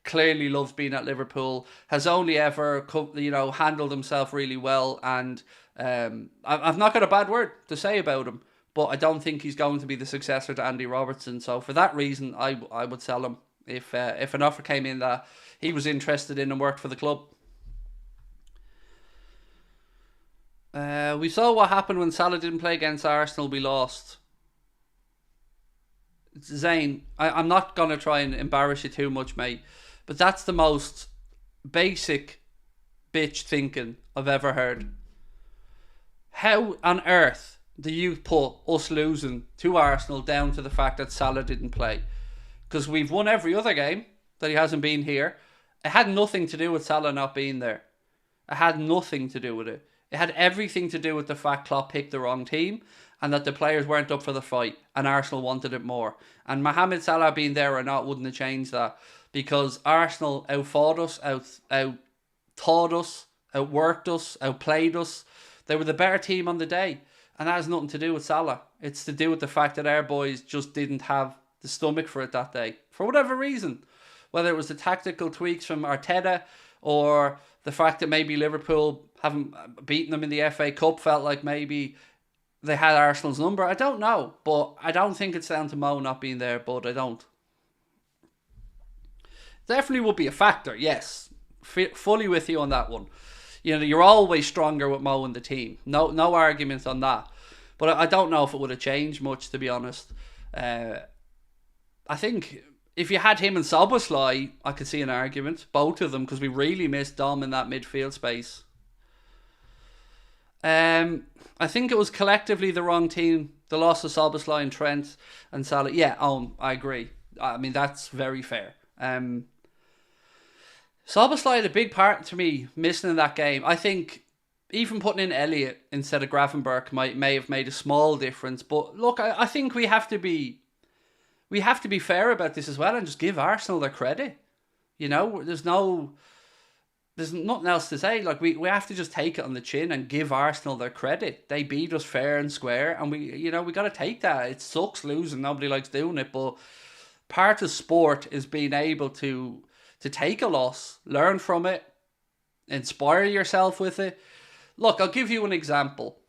Clearly loves being at Liverpool. Has only ever, you know, handled himself really well. And I've not got a bad word to say about him. But I don't think he's going to be the successor to Andy Robertson. So for that reason, I would sell him. If an offer came in that he was interested in and worked for the club. We saw what happened when Salah didn't play against Arsenal. We lost. Zane, I'm not going to try and embarrass you too much, mate. But that's the most basic bitch thinking I've ever heard. How on earth do you put us losing to Arsenal down to the fact that Salah didn't play? Because we've won every other game that he hasn't been here. It had nothing to do with Salah not being there. It had nothing to do with it. It had everything to do with the fact Klopp picked the wrong team and that the players weren't up for the fight and Arsenal wanted it more. And Mohamed Salah being there or not wouldn't have changed that because Arsenal outfought us, out-taught us, outworked us, outplayed us. They were the better team on the day. And that has nothing to do with Salah. It's to do with the fact that our boys just didn't have the stomach for it that day. For whatever reason. Whether it was the tactical tweaks from Arteta or the fact that maybe Liverpool haven't beaten them in the FA Cup felt like maybe they had Arsenal's number. I don't know. But I don't think it's down to Mo not being there, but I don't. Definitely would be a factor, yes. Fully with you on that one. You know, you're always stronger with Mo in the team. No arguments on that. But I don't know if it would have changed much, to be honest. I think if you had him and Szoboszlai, I could see an argument. Both of them, because we really missed Dom in that midfield space. I think it was collectively the wrong team. The loss of Szoboszlai and Trent and Salah. Yeah, I agree. I mean, that's very fair. Szoboszlai had a big part to me missing in that game. I think even putting in Elliott instead of Gravenberch may have made a small difference. But look, I think we have to be fair about this as well and just give Arsenal their credit. You know, there's nothing else to say. Like, we have to just take it on the chin and give Arsenal their credit. They beat us fair and square, and we got to take that. It sucks losing. Nobody likes doing it, but part of sport is being able to take a loss, learn from it, inspire yourself with it. Look, I'll give you an example.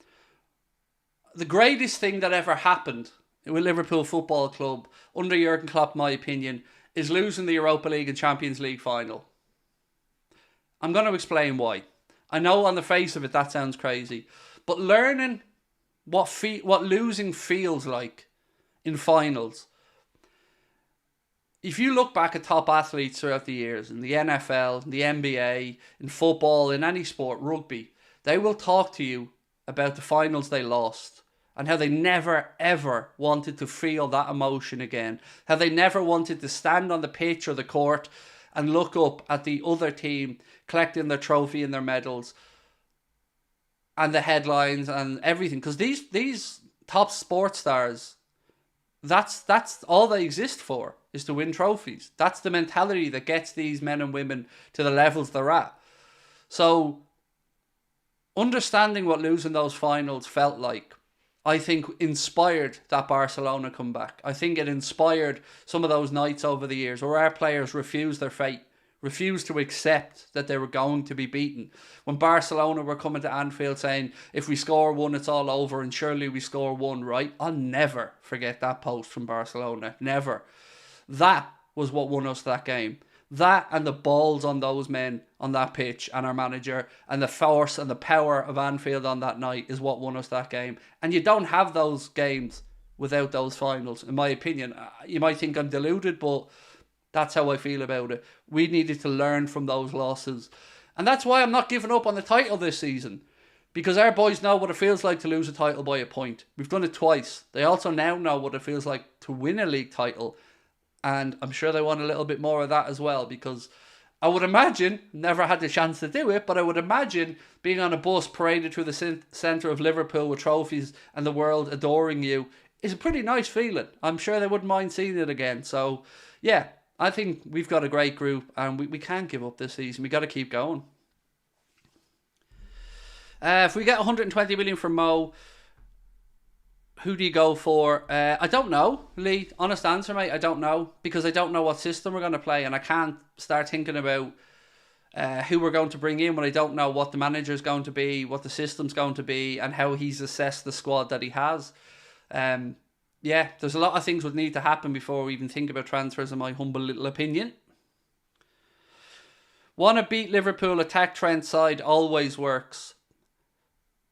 The greatest thing that ever happened with Liverpool Football Club under Jurgen Klopp, in my opinion, is losing the Europa League and Champions League final. I'm going to explain why. I know on the face of it that sounds crazy, but learning what losing feels like in finals. If you look back at top athletes throughout the years, in the NFL, the NBA, in football, in any sport, rugby, they will talk to you about the finals they lost and how they never ever wanted to feel that emotion again. How they never wanted to stand on the pitch or the court and look up at the other team collecting their trophy and their medals and the headlines and everything. Because these top sports stars, that's all they exist for, is to win trophies. That's the mentality that gets these men and women to the levels they're at. So, understanding what losing those finals felt like, I think inspired that Barcelona comeback. I think it inspired some of those nights over the years where our players refused their fate, refused to accept that they were going to be beaten. When Barcelona were coming to Anfield saying, if we score one, it's all over, and surely we score one, right? I'll never forget that post from Barcelona. Never. That was what won us that game. That and the balls on those men on that pitch and our manager and the force and the power of Anfield on that night is what won us that game. And you don't have those games without those finals, in my opinion. You might think I'm deluded, but that's how I feel about it. We needed to learn from those losses. And that's why I'm not giving up on the title this season. Because our boys know what it feels like to lose a title by a point. We've done it twice. They also now know what it feels like to win a league title. And I'm sure they want a little bit more of that as well, because I would imagine, never had the chance to do it, but I would imagine being on a bus paraded through the centre of Liverpool with trophies and the world adoring you is a pretty nice feeling. I'm sure they wouldn't mind seeing it again. So, yeah, I think we've got a great group and we can't give up this season. We've got to keep going. If we get 120 million from Mo, who do you go for? I don't know, Lee. Honest answer, mate. I don't know, because I don't know what system we're going to play, and I can't start thinking about who we're going to bring in when I don't know what the manager's going to be, what the system's going to be, and how he's assessed the squad that he has. Yeah, there's a lot of things would need to happen before we even think about transfers, in my humble little opinion. Want to beat Liverpool, attack Trent side always works.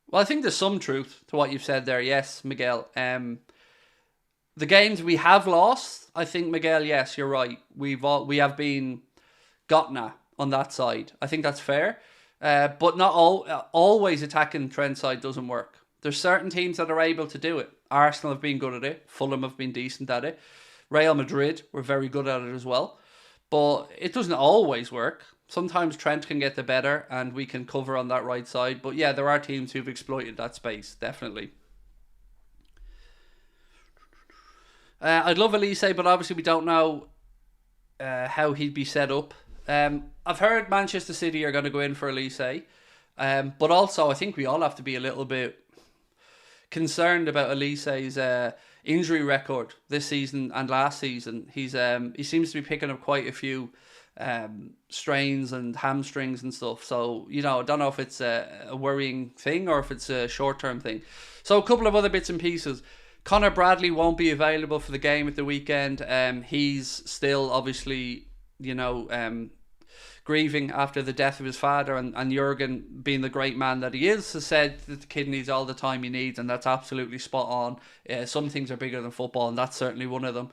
Well, I think there's some truth to what you've said there. Yes, Miguel. The games we have lost, I think, Miguel, yes, you're right. We have been gotten at on that side. I think that's fair. But not always attacking Trent side doesn't work. There's certain teams that are able to do it. Arsenal have been good at it. Fulham have been decent at it. Real Madrid were very good at it as well. But it doesn't always work. Sometimes Trent can get the better and we can cover on that right side. But yeah, there are teams who've exploited that space, definitely. I'd love Elise, but obviously we don't know how he'd be set up. I've heard Manchester City are going to go in for Elise. But also I think we all have to be a little bit concerned about Elise's injury record this season and last season. He seems to be picking up quite a few strains and hamstrings and stuff. So, I don't know if it's a worrying thing or if it's a short-term thing. So, a couple of other bits and pieces. Conor Bradley won't be available for the game at the weekend. He's still obviously, grieving after the death of his father, and Jurgen, being the great man that he is, has said that the kid needs all the time he needs, and that's absolutely spot on. Some things are bigger than football, and that's certainly one of them.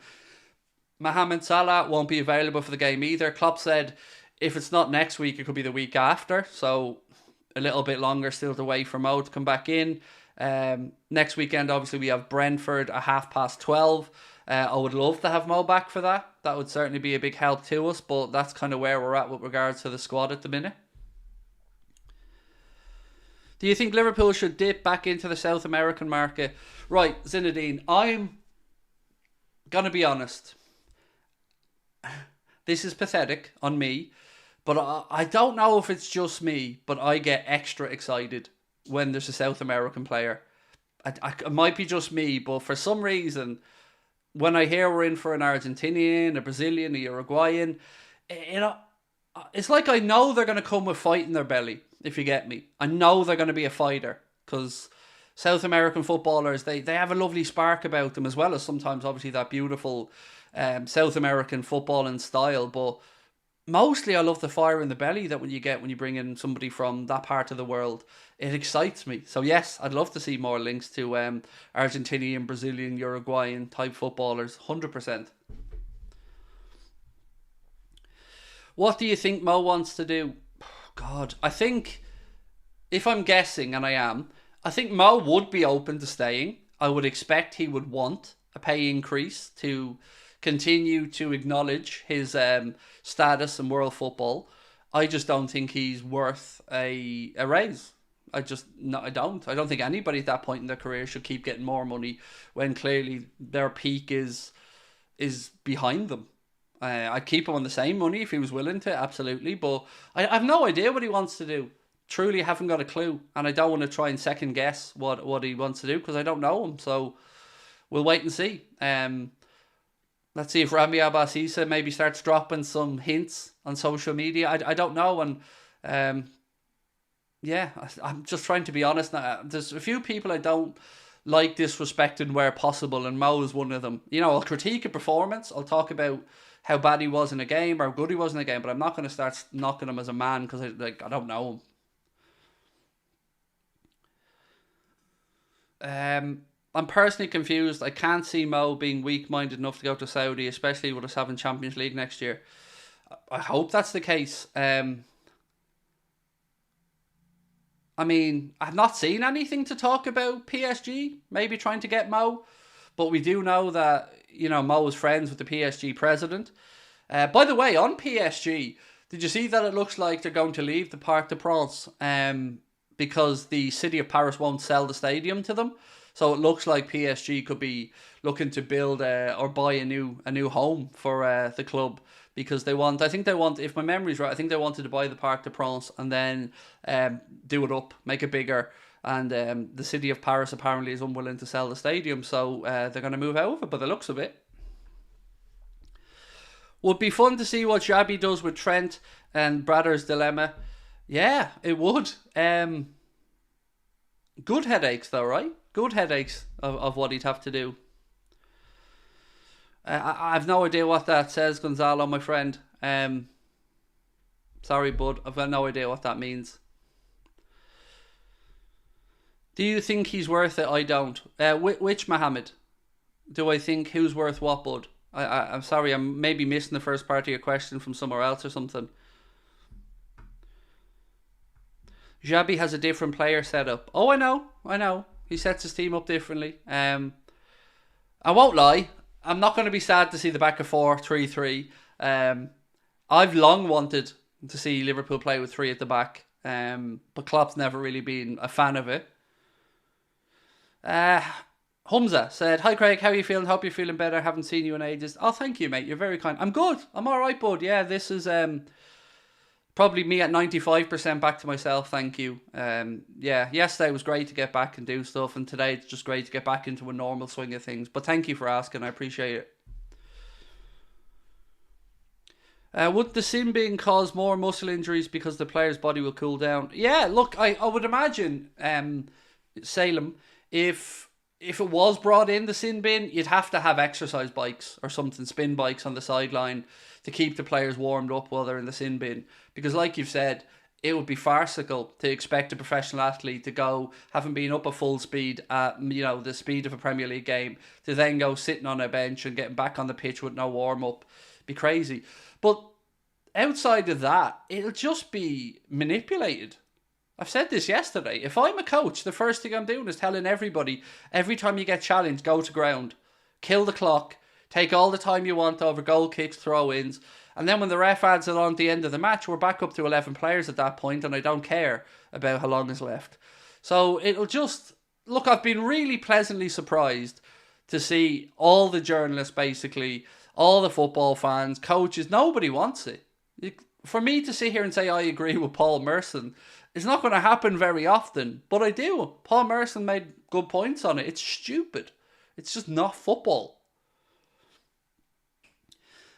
Mohamed Salah won't be available for the game either. Klopp said if it's not next week, it could be the week after, so a little bit longer still to wait for Mo to come back in. Next weekend, obviously, we have Brentford at 12:30. I would love to have Mo back for that. That would certainly be a big help to us, but that's kind of where we're at with regards to the squad at the minute. Do you think Liverpool should dip back into the South American market? Right, Zinedine, I'm going to be honest. This is pathetic on me, but I don't know if it's just me, but I get extra excited when there's a South American player. It might be just me, but for some reason, when I hear we're in for an Argentinian, a Brazilian, a Uruguayan, it's like I know they're going to come with fight in their belly, if you get me. I know they're going to be a fighter, because South American footballers, they have a lovely spark about them, as well as sometimes obviously that beautiful South American football and style. But mostly I love the fire in the belly that when you bring in somebody from that part of the world. It excites me. So yes, I'd love to see more links to Argentinian, Brazilian, Uruguayan type footballers, 100%. What do you think Mo wants to do? God, I think, if I'm guessing, and I am, I think Mo would be open to staying. I would expect he would want a pay increase to continue to acknowledge his status in world football. I just don't think he's worth a raise. I don't. I don't think anybody at that point in their career should keep getting more money when clearly their peak is behind them. I'd keep him on the same money if he was willing to, absolutely. But I have no idea what he wants to do. Truly haven't got a clue. And I don't want to try and second guess what he wants to do, because I don't know him. So we'll wait and see. Let's see if Rami Abbasisa maybe starts dropping some hints on social media. I don't know. And yeah, I'm just trying to be honest now. There's a few people I don't like disrespecting where possible, and Mo is one of them. You know, I'll critique a performance. I'll talk about how bad he was in a game or how good he was in a game, but I'm not going to start knocking him as a man because I don't know him. I'm personally confused. I can't see Mo being weak-minded enough to go to Saudi, especially with us having Champions League next year. I hope that's the case. I mean, I've not seen anything to talk about PSG maybe trying to get Mo, but we do know that, you know, Mo is friends with the PSG president. By the way, on PSG, did you see that it looks like they're going to leave the Parc des Princes because the city of Paris won't sell the stadium to them? So it looks like PSG could be looking to build or buy a new home for the club, because I think they want, if my memory's right, I think they wanted to buy the Parc des Princes and then do it up, make it bigger. And the city of Paris apparently is unwilling to sell the stadium, so they're going to move out of it by the looks of it. Would be fun to see what Xabi does with Trent and Bradder's dilemma. Yeah, it would. Good headaches though, right? Good headaches of what he'd have to do. I have no idea what that says, Gonzalo, my friend. Sorry, bud. I've got no idea what that means. Do you think he's worth it? I don't. Which Mohamed? Do I think who's worth what, bud? I'm sorry, I'm maybe missing the first part of your question from somewhere else or something. Xabi has a different player setup. Oh, I know. He sets his team up differently. I won't lie. I'm not going to be sad to see the back of 4-3-3. I've long wanted to see Liverpool play with three at the back. But Klopp's never really been a fan of it. Humza said, "Hi Craig, how are you feeling? Hope you're feeling better. Haven't seen you in ages." Oh, thank you, mate. You're very kind. I'm good. I'm alright, bud. Yeah, this is probably me at 95% back to myself, thank you. Yeah, yesterday was great to get back and do stuff, and today it's just great to get back into a normal swing of things. But thank you for asking, I appreciate it. Would the sin bin cause more muscle injuries because the player's body will cool down? Yeah, look, I would imagine, Salem, if it was brought in, the sin bin, you'd have to have exercise bikes or something, spin bikes on the sideline to keep the players warmed up while they're in the sin bin. Because like you've said, it would be farcical to expect a professional athlete to go, having been up at full speed at, you know, the speed of a Premier League game, to then go sitting on a bench and getting back on the pitch with no warm-up. Be crazy. But outside of that, it'll just be manipulated. I've said this yesterday. If I'm a coach, the first thing I'm doing is telling everybody, every time you get challenged, go to ground, kill the clock, take all the time you want over goal kicks, throw-ins, and then when the ref adds it on at the end of the match, we're back up to 11 players at that point, and I don't care about how long is left. So it'll just... Look, I've been really pleasantly surprised to see all the journalists, basically, all the football fans, coaches, nobody wants it. For me to sit here and say I agree with Paul Merson, it's not going to happen very often, but I do. Paul Merson made good points on it. It's stupid. It's just not football.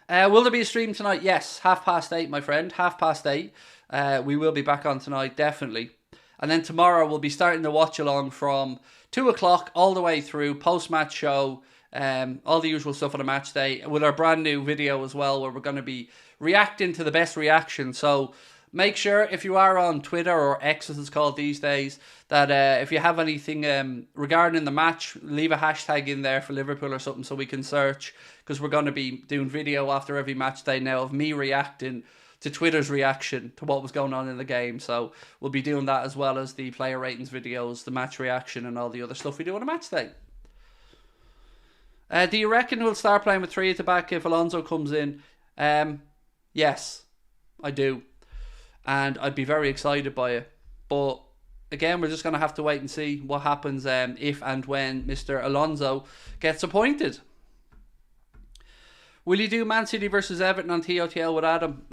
Will there be a stream tonight? Yes, 8:30, my friend. 8:30. We will be back on tonight, definitely. And then tomorrow we'll be starting the watch along from 2 o'clock all the way through, post-match show, all the usual stuff on a match day, with our brand new video as well, where we're going to be reacting to the best reaction. So make sure, if you are on Twitter, or X as it's called these days, that if you have anything regarding the match, leave a hashtag in there for Liverpool or something so we can search, because we're going to be doing video after every match day now of me reacting to Twitter's reaction to what was going on in the game. So we'll be doing that, as well as the player ratings videos, the match reaction, and all the other stuff we do on a match day. Do you reckon we'll start playing with 3 at the back if Alonso comes in? Yes, I do. And I'd be very excited by it. But again, we're just going to have to wait and see what happens if and when Mr. Alonso gets appointed. Will you do Man City versus Everton on TOTL with Adam?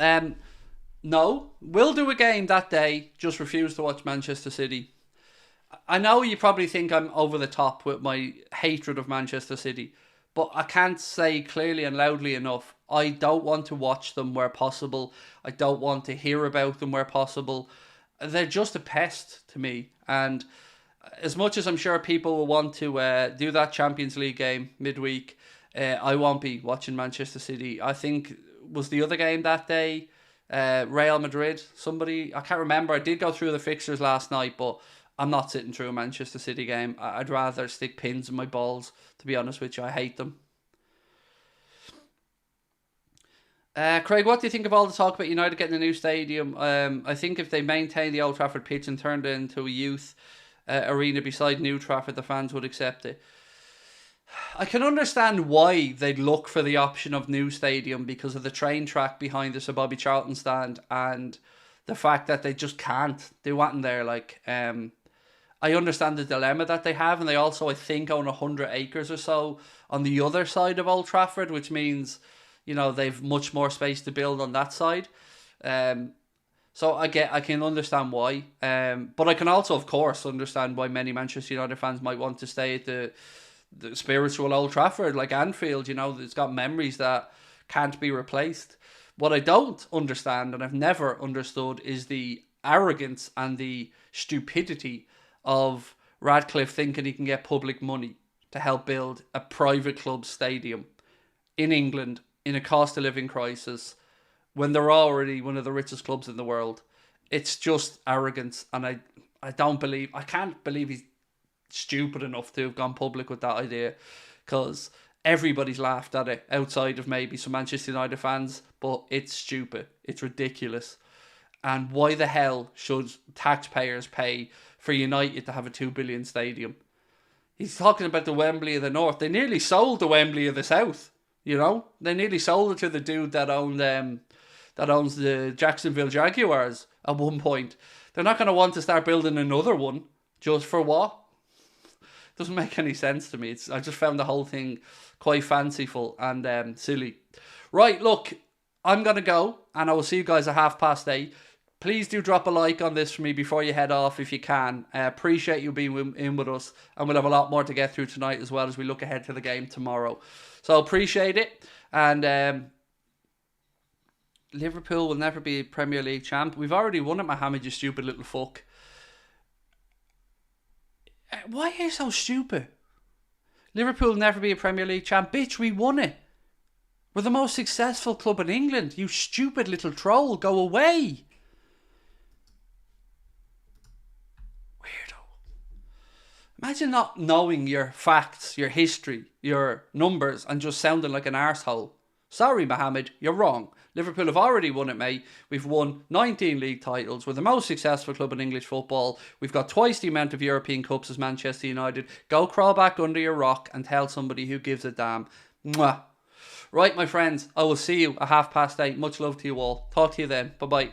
No. We'll do a game that day. Just refuse to watch Manchester City. I know you probably think I'm over the top with my hatred of Manchester City, but I can't say clearly and loudly enough, I don't want to watch them where possible. I don't want to hear about them where possible. They're just a pest to me. And as much as I'm sure people will want to do that Champions League game midweek, I won't be watching Manchester City. I think, was the other game that day Real Madrid? Somebody, I can't remember. I did go through the fixtures last night, but I'm not sitting through a Manchester City game. I'd rather stick pins in my balls, to be honest with you. I hate them. Craig, what do you think of all the talk about United getting a new stadium? I think if they maintain the Old Trafford pitch and turned it into a youth arena beside New Trafford, the fans would accept it. I can understand why they'd look for the option of new stadium, because of the train track behind the Sir Bobby Charlton stand and the fact that they just can't do what in there. Like, I understand the dilemma that they have, and they also, I think, own 100 acres or so on the other side of Old Trafford, which means, you know, they've much more space to build on that side. So I can understand why. But I can also, of course, understand why many Manchester United fans might want to stay at the spiritual Old Trafford, like Anfield. You know, it's got memories that can't be replaced. What I don't understand, and I've never understood, is the arrogance and the stupidity of Radcliffe thinking he can get public money to help build a private club stadium in England in a cost of living crisis when they're already one of the richest clubs in the world. It's just arrogance, and I can't believe he's stupid enough to have gone public with that idea, because everybody's laughed at it outside of maybe some Manchester United fans, but it's stupid. It's ridiculous. And why the hell should taxpayers pay for United to have a 2 billion stadium? He's talking about the Wembley of the North. They nearly sold the Wembley of the South. You know, they nearly sold it to the dude that owns the Jacksonville Jaguars at one point. They're not going to want to start building another one. Just for what? Doesn't make any sense to me. I just found the whole thing quite fanciful and silly. Right, look, I'm going to go, and I will see you guys at 8:30. Please do drop a like on this for me before you head off if you can. I appreciate you being in with us, and we'll have a lot more to get through tonight as well as we look ahead to the game tomorrow. So appreciate it. And Liverpool will never be a Premier League champ. We've already won it, Mohamed, you stupid little fuck. Why are you so stupid? Liverpool will never be a Premier League champ. Bitch, we won it. We're the most successful club in England. You stupid little troll. Go away. Weirdo. Imagine not knowing your facts, your history, your numbers, and just sounding like an arsehole. Sorry, Mohamed, you're wrong. Liverpool have already won it, mate. We've won 19 league titles. We're the most successful club in English football. We've got twice the amount of European Cups as Manchester United. Go crawl back under your rock and tell somebody who gives a damn. Mwah. Right, my friends, I will see you at 8:30. Much love to you all. Talk to you then. Bye-bye.